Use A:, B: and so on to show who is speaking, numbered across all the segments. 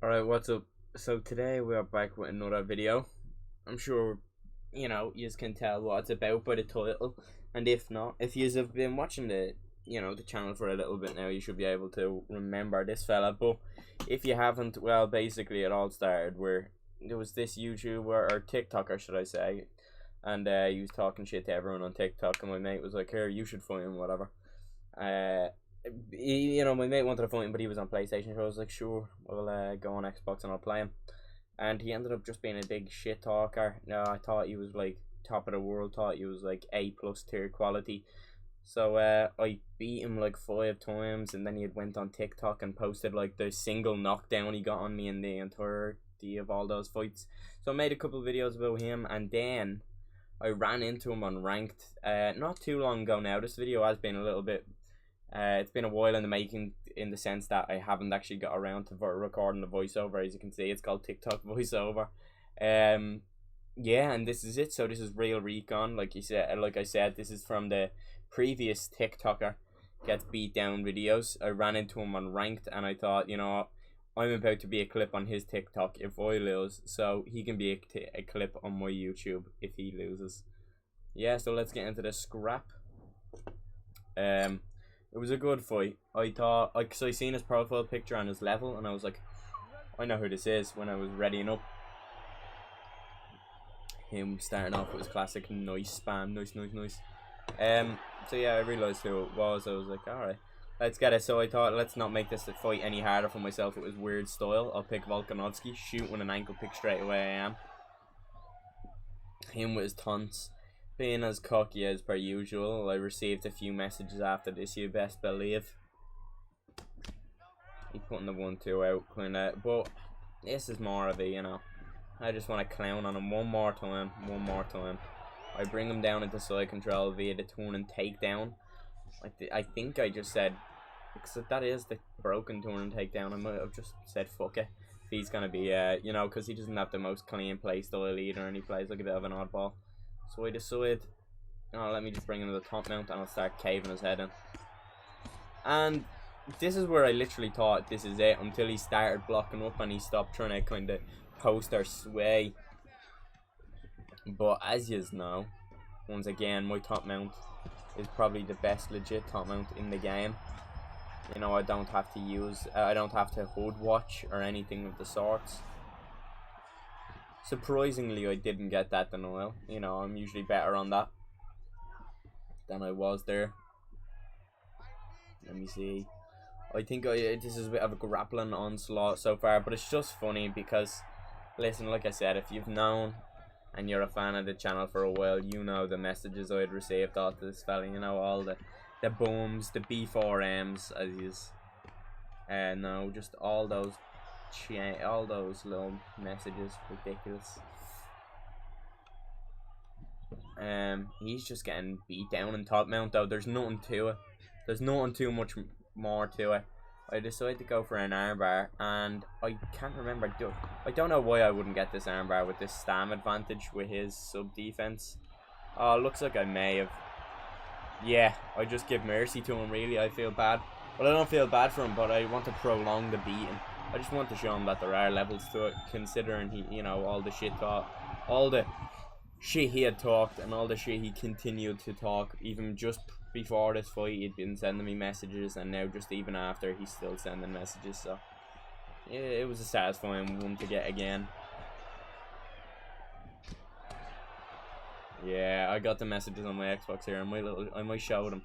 A: Alright, what's up? So today we are back with another video. I'm sure, you can tell what it's about by the title. And if not, if you have been watching the channel for a little bit now, you should be able to remember this fella. But if you haven't, well, basically it all started where there was this YouTuber, or TikToker should I say, and he was talking shit to everyone on TikTok, and my mate was like, here, you should fight him, whatever. Uh, my mate wanted to fight him, but he was on PlayStation, so I was like, sure, we'll go on Xbox and I'll play him. And he ended up just being a big shit talker. No, I thought he was like top of the world, thought he was like A plus tier quality. So I beat him like 5 times, and then he had went on TikTok and posted like the single knockdown he got on me in the entirety of all those fights. So I made a couple of videos about him, and then I ran into him on ranked not too long ago now. This video has been a little bit it's been a while in the making, in the sense that I haven't actually got around to recording the voiceover. As you can see, it's called TikTok voiceover. Yeah, and this is it. So this is real recon, like I said, this is from the previous TikToker gets beat down videos. I ran into him on ranked, and I thought, I'm about to be a clip on his TikTok if I lose, so he can be a clip on my YouTube if he loses. Yeah, so let's get into the scrap. It was a good fight. I thought, cause I seen his profile picture and his level, and I was like, I know who this is when I was readying up. Him starting off with his classic nice spam, nice. So yeah, I realised who it was. I was like, alright, let's get it. So I thought, let's not make this fight any harder for myself. It was weird style. I'll pick Volkanovski, shoot with an ankle pick straight away. I am. Him with his taunts. Being as cocky as per usual, I received a few messages after this, you best believe. He's putting the 1-2 out, kinda, but this is more of a, I just want to clown on him one more time. I bring him down into side control via the turn and takedown. I think I just said, because that is the broken turn and takedown, I might have just said fuck it. He's gonna be, because he doesn't have the most clean play style either, and he plays like a bit of an oddball. So I decide, let me just bring him to the top mount, and I'll start caving his head in. And this is where I literally thought this is it, until he started blocking up and he stopped trying to kind of post or sway. But as you know, once again, my top mount is probably the best legit top mount in the game. I don't have to HUD watch or anything of the sorts. Surprisingly, I didn't get that denial. I'm usually better on that than I was there. Let me see. I think this is a bit of a grappling onslaught so far, but it's just funny because, listen, like I said, if you've known and you're a fan of the channel for a while, you know the messages I'd received off this fella. All the booms, the B4Ms, as is, no, just all those little messages, ridiculous. He's just getting beat down in top mount though. There's nothing to it. There's nothing too much more to it. I decided to go for an armbar, and I can't remember. I don't know why I wouldn't get this armbar with this stam advantage with his sub defense. Oh, looks like I may have. Yeah, I just give mercy to him. Really, I feel bad. Well, I don't feel bad for him, but I want to prolong the beating. I just want to show him that there are levels to it, considering he, all the shit he had talked, and all the shit he continued to talk, even just before this fight. He'd been sending me messages, and now just even after, he's still sending messages. So yeah, it was a satisfying one to get again. Yeah, I got the messages on my Xbox here. I might show them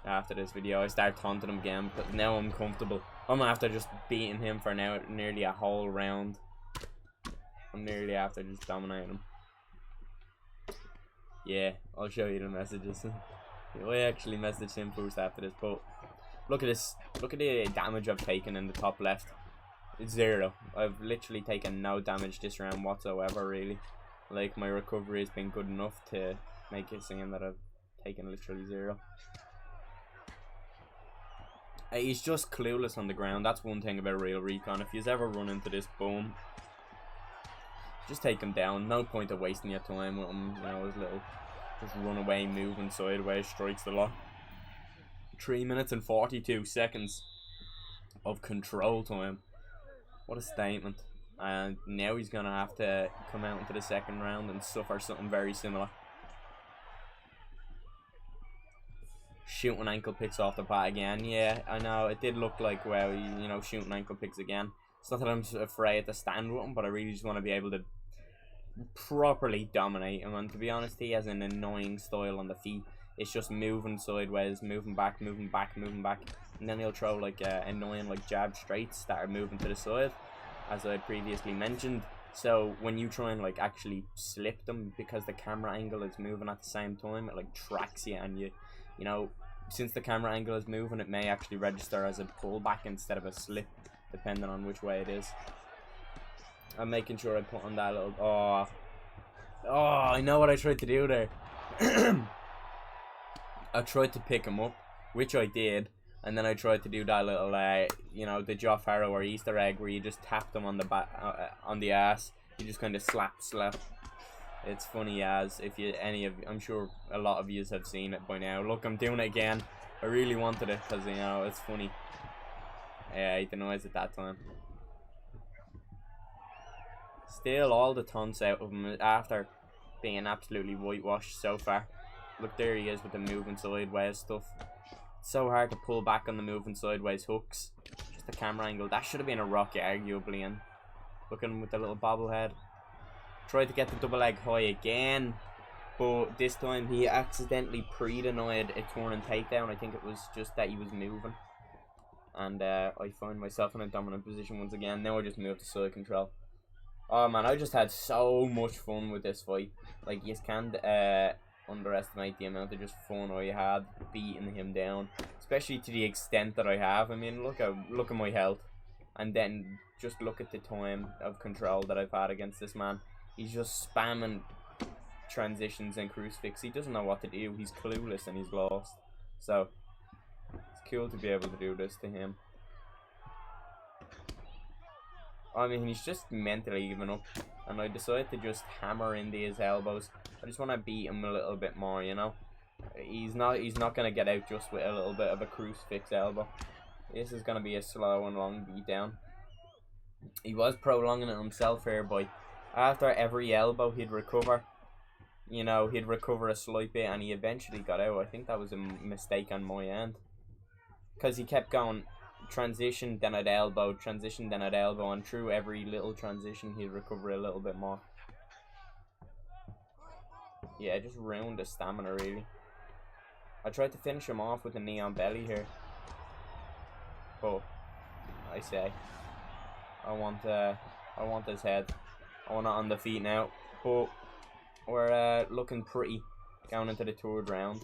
A: after this video. I start taunting him again, but now I'm comfortable. I'm after just beating him for now nearly a whole round. I'm nearly after just dominating him. Yeah, I'll show you the messages. I actually messaged him first after this, but look at this. Look at the damage I've taken in the top left. It's 0. I've literally taken no damage this round whatsoever, really. Like, my recovery has been good enough to make it seem that I've taken literally 0. He's just clueless on the ground. That's one thing about real recon. If you ever run into this, boom, just take him down. No point of wasting your time with him. His little just run away, moving sideways, strikes the lot. 3 minutes and 42 seconds of control time. What a statement. And now he's going to have to come out into the second round and suffer something very similar. Shooting ankle picks off the bat again. Yeah, I know. It did look like, well, you know, shooting ankle picks again. It's not that I'm afraid to stand with him, but I really just want to be able to properly dominate him. And to be honest, he has an annoying style on the feet. It's just moving sideways, moving back, moving back, moving back. And then he'll throw like annoying like jab straights that are moving to the side, as I previously mentioned. So when you try and like actually slip them, because the camera angle is moving at the same time, it like tracks you, and you know, since the camera angle is moving, it may actually register as a pullback instead of a slip, depending on which way it is. I'm making sure I put on that little... Oh, I know what I tried to do there. I tried to pick him up, which I did, and then I tried to do that little, you know, the Joe Farrow or Easter egg, where you just tap them on the back, on the ass. You just kind of slap. It's funny as, if you, I'm sure a lot of you have seen it by now. Look, I'm doing it again. I really wanted it because, you know, it's funny. Yeah, he denies it that time. Still all the taunts out of him after being absolutely whitewashed so far. Look, there he is with the moving sideways stuff. It's so hard to pull back on the moving sideways hooks. Just the camera angle. That should have been a rocket, arguably. And look at him with the little bobblehead. Tried to get the double leg high again, but this time he accidentally pre-denied a turn takedown. I think it was just that he was moving, and I find myself in a dominant position once again. Now I just move to side control. Oh man, I just had so much fun with this fight. Like, you can't underestimate the amount of just fun I had beating him down, especially to the extent that I have. I mean, look at my health, and then just look at the time of control that I've had against this man. He's just spamming transitions and crucifix. He doesn't know what to do. He's clueless and he's lost. So it's cool to be able to do this to him. I mean, he's just mentally giving up, and I decided to just hammer into his elbows. I just want to beat him a little bit more, you know. He's not gonna get out just with a little bit of a crucifix elbow. This is gonna be a slow and long beat down. He was prolonging it himself here by, after every elbow he'd recover, you know, he'd recover a slight bit, and he eventually got out. I think that was a mistake on my end, because he kept going transition, then I'd elbow, transition, then I'd elbow, and through every little transition he'd recover a little bit more. Yeah, just ruined his stamina really. I tried to finish him off with a knee on belly here, but I say I want his head. I want it on the feet now, but we're looking pretty going into the third round.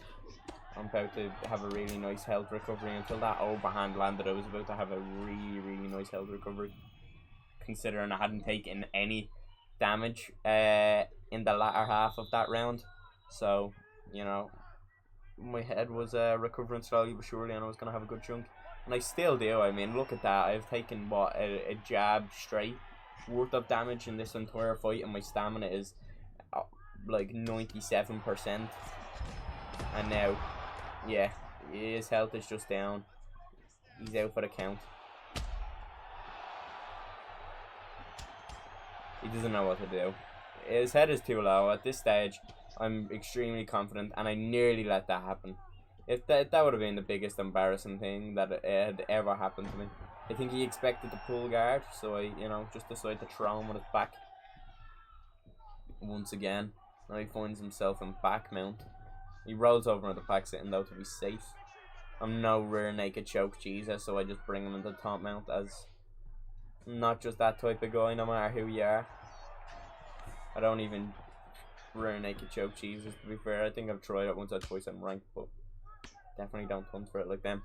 A: I'm about to have a really nice health recovery. Until that overhand landed, I was about to have a really nice health recovery, considering I hadn't taken any damage in the latter half of that round. So, you know, my head was recovering slowly but surely, and I was going to have a good chunk. And I still do. I mean, look at that. I've taken, what, a jab straight worth of damage in this entire fight, and my stamina is like 97%. And now, yeah, his health is just down. He's out for the count. He doesn't know what to do. His head is too low. At this stage, I'm extremely confident, and I nearly let that happen. If that would have been the biggest embarrassing thing that had ever happened to me. I think he expected to pull guard, so I, you know, just decided to throw him on his back. Once again, now he finds himself in back mount. He rolls over on the back sitting though to be safe. I'm no rear naked choke Jesus, so I just bring him into top mount, as I'm not just that type of guy, no matter who you are. I don't even rear naked choke Jesus, to be fair. I think I've tried it once or twice in ranked, but definitely don't hunt for it like them.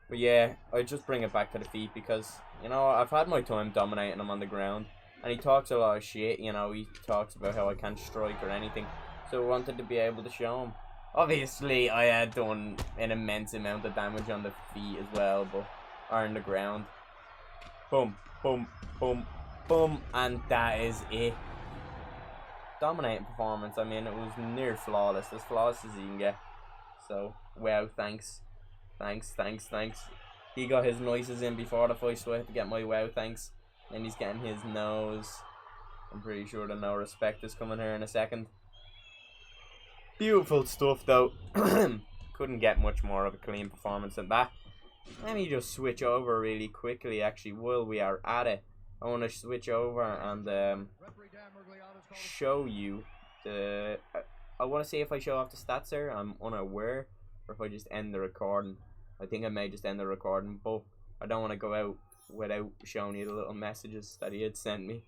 A: But yeah, I just bring it back to the feet because, you know, I've had my time dominating him on the ground, and he talks a lot of shit, you know, he talks about how I can't strike or anything, so I wanted to be able to show him. Obviously, I had done an immense amount of damage on the feet as well, but, or on the ground. Boom, boom, boom, boom, and that is it. Dominating performance. I mean, it was near flawless, as you can get. So, wow, thanks. Thanks. He got his noises in before the fight, so I had to get my wow thanks. Then he's getting his nose. I'm pretty sure the no respect is coming here in a second. Beautiful stuff though. Couldn't get much more of a clean performance than that. Let me just switch over really quickly actually while we are at it. I want to switch over and show you the... I want to see if I show off the stats here. I'm unaware, or if I just end the recording. I think I may just end the recording, but I don't want to go out without showing you the little messages that he had sent me.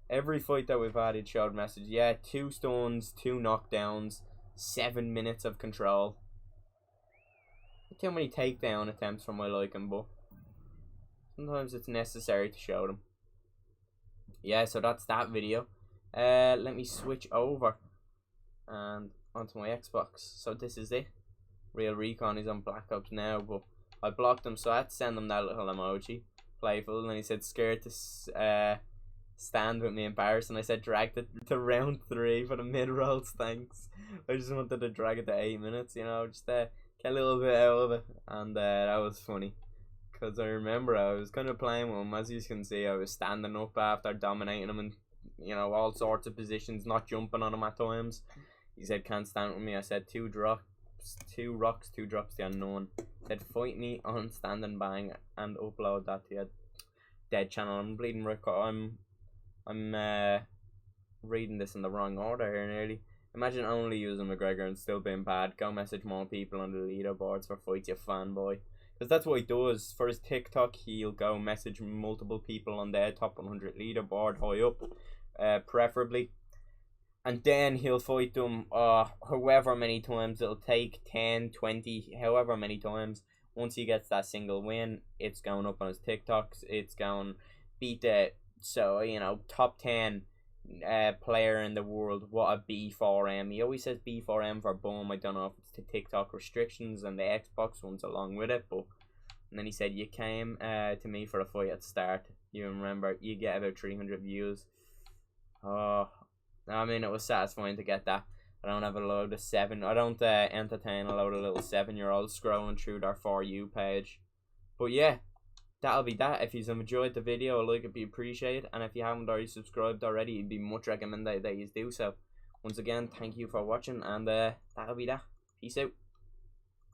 A: Every fight that we've had, it showed message. Yeah, 2 stuns, 2 knockdowns, 7 minutes of control. Not too many takedown attempts for my liking, but sometimes it's necessary to show them. Yeah, so that's that video. Let me switch over and onto my Xbox. So this is it. Real Recon is on Black Ops now, but I blocked him, so I had to send him that little emoji, playful, and he said scared to stand with me in Paris, and I said dragged it to round 3 for the mid rolls. Thanks. I just wanted to drag it to 8 minutes, you know, just get a little bit out of it, and that was funny. Because I remember I was kind of playing with him. As you can see, I was standing up after dominating him in, you know, all sorts of positions, not jumping on him at times. He said can't stand with me. I said 2 rocks, 2 drops the unknown. Said fight me on stand and bang and upload that to your dead channel. I'm bleeding record. I'm reading this in the wrong order here nearly. Imagine only using McGregor and still being bad. Go message more people on the leaderboards for fights, you fanboy. Because that's what he does. For his TikTok, he'll go message multiple people on their top 100 leaderboard, high up, preferably. And then he'll fight them however many times. It'll take 10, 20, however many times. Once he gets that single win, it's going up on his TikToks. It's going beat the, so, you know, top 10 player in the world. What a B4M. He always says B4M for boom. I don't know if it's the TikTok restrictions and the Xbox ones along with it, but and then he said you came to me for a fight at the start. You remember, you get about 300 views. Oh, I mean, it was satisfying to get that. I don't have a load of I don't entertain a load of little 7-year-olds scrolling through their For You page. But yeah, that'll be that. If you've enjoyed the video, a like would be appreciated. And if you haven't already subscribed already, it'd be much recommended that you do so. Once again, thank you for watching, and that'll be that. Peace out.